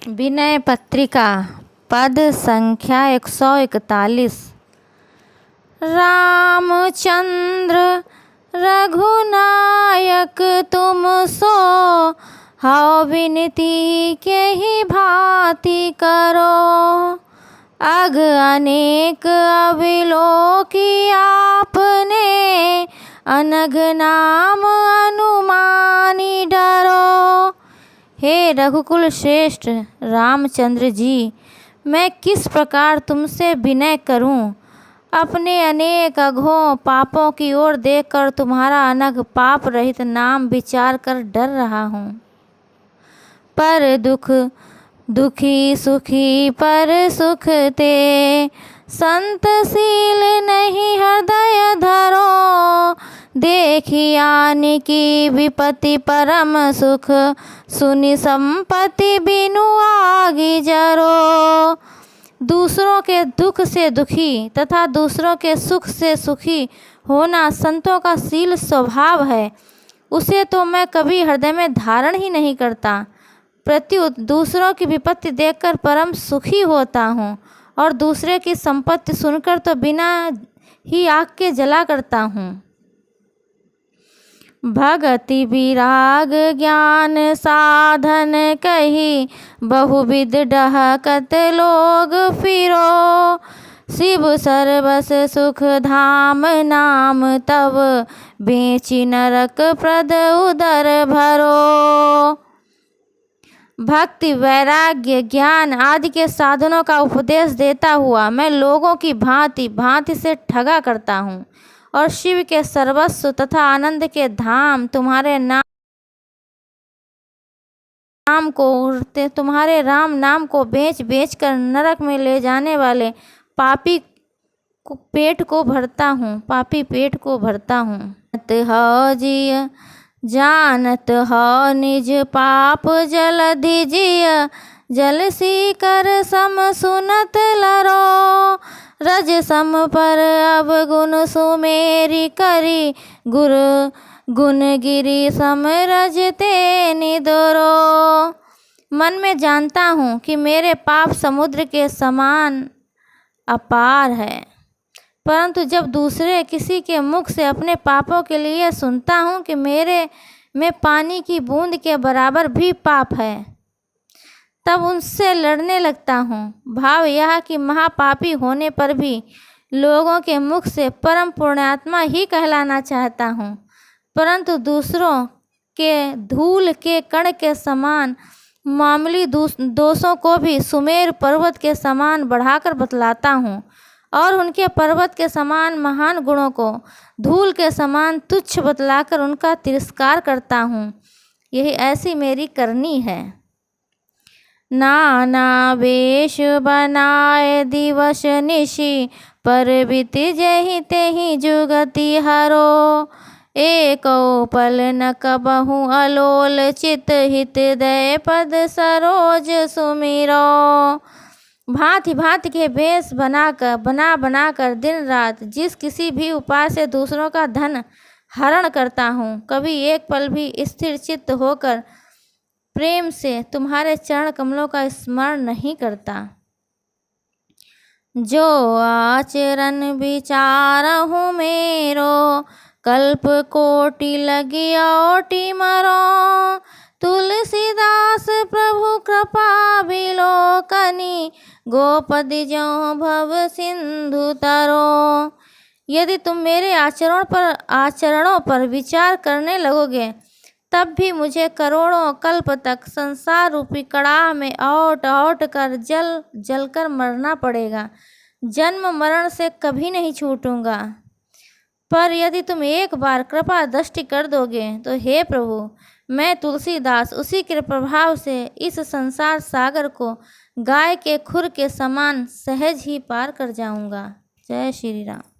विनय पत्रिका पद संख्या 141। रामचंद्र रघुनायक तुम सो, हौ विनती के ही भांति करो। अग अनेक अविलोकी आपने, अनग नाम अनुमानी डरो। हे रघुकुल श्रेष्ठ रामचंद्र जी, मैं किस प्रकार तुमसे विनय करूं। अपने अनेक अघों पापों की ओर देखकर तुम्हारा अनग पाप रहित नाम विचार कर डर रहा हूँ। पर दुख दुखी सुखी पर सुख ते, संतशील नहीं हृदय धरो। देखियान की विपत्ति परम सुख, सुनि संपत्ति बिनु आगी जरो। दूसरों के दुख से दुखी तथा दूसरों के सुख से सुखी होना संतों का शील स्वभाव है, उसे तो मैं कभी हृदय में धारण ही नहीं करता। प्रत्युत दूसरों की विपत्ति देखकर परम सुखी होता हूँ, और दूसरे की संपत्ति सुनकर तो बिना ही आग के जला करता हूँ। भगति विराग ज्ञान साधन कही, बहुविध डहकत लोग फिरो। शिव सर्वस सुख धाम नाम तब, बेची नरक प्रद उदर भरो। भक्ति वैराग्य ज्ञान आदि के साधनों का उपदेश देता हुआ मैं लोगों की भांति भांति से ठगा करता हूँ, और शिव के सर्वस्व तथा आनंद के धाम तुम्हारे राम नाम को बेच बेच कर नरक में ले जाने वाले पापी पेट को भरता हूँ। जानत हो निज पाप जलधि जिय, जल सी कर सम सुनत लरो। रज सम पर अब गुण सुमेरी करी, गुरु गुण गिरी सम रज ते निदरो। मन में जानता हूँ कि मेरे पाप समुद्र के समान अपार है, परंतु जब दूसरे किसी के मुख से अपने पापों के लिए सुनता हूँ कि मेरे में पानी की बूंद के बराबर भी पाप है, तब उनसे लड़ने लगता हूँ। भाव यह कि महापापी होने पर भी लोगों के मुख से परम पुण्यात्मा ही कहलाना चाहता हूँ, परंतु दूसरों के धूल के कण के समान मामूली दोषों को भी सुमेर पर्वत के समान बढ़ाकर बतलाता हूँ, और उनके पर्वत के समान महान गुणों को धूल के समान तुच्छ बतलाकर उनका तिरस्कार करता हूँ। यही ऐसी मेरी करनी है। नाना वेश बनाए दिवस निशि, पर बीत जहि तेहि जुगति हरो। एको पल न कबहु अलोल चित, हित दय पद सरोज सुमिरो। भांति भांति के वेश बनाकर दिन रात जिस किसी भी उपाय से दूसरों का धन हरण करता हूँ, कभी एक पल भी स्थिर चित्त होकर प्रेम से तुम्हारे चरण कमलों का स्मरण नहीं करता। जो आचरण विचारहु मेरो, कल्प कोटि लगी ओटि मरो। तुलसीदास प्रभु कृपा विलोकनी, गोपति ज्यों भव सिंधु तरो। यदि तुम मेरे आचरणों पर विचार करने लगोगे, तब भी मुझे करोड़ों कल्प तक संसार रूपी कड़ाह में औट कर जल कर मरना पड़ेगा। जन्म मरण से कभी नहीं छूटूंगा। पर यदि तुम एक बार कृपा दृष्टि कर दोगे, तो हे प्रभु, मैं तुलसीदास उसी के प्रभाव से इस संसार सागर को गाय के खुर के समान सहज ही पार कर जाऊंगा। जय श्री राम।